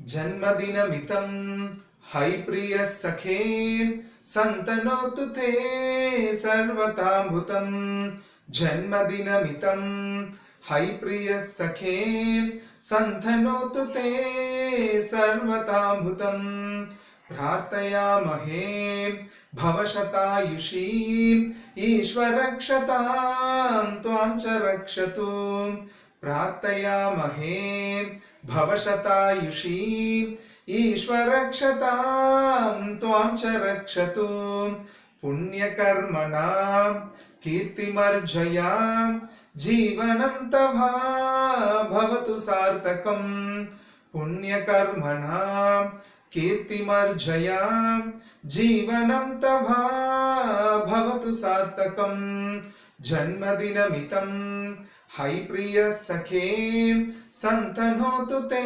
जन्मदिनमितं है प्रिय सखे सन्तनोतु ते सर्वतामृतं जन्मदिनमितं है प्रिय सखे सन्तनोतु ते सर्वतामृतं प्रार्थयामहे भवशतायुषी ईश्वरक्षतां त्वां च रक्षतु प्रार्थयामहे भवशतायुषी ईश्वरक्षतां त्वां च रक्षतु पुण्यकर्मणां कीर्तिमर्जयां जीवनं तव भवतु सार्थकं पुण्यकर्मणां कीर्तिमर्जयां जीवनं तव भवतु सार्थकं जन्मदिनमितं है प्रिय सखे सन्तनोतु ते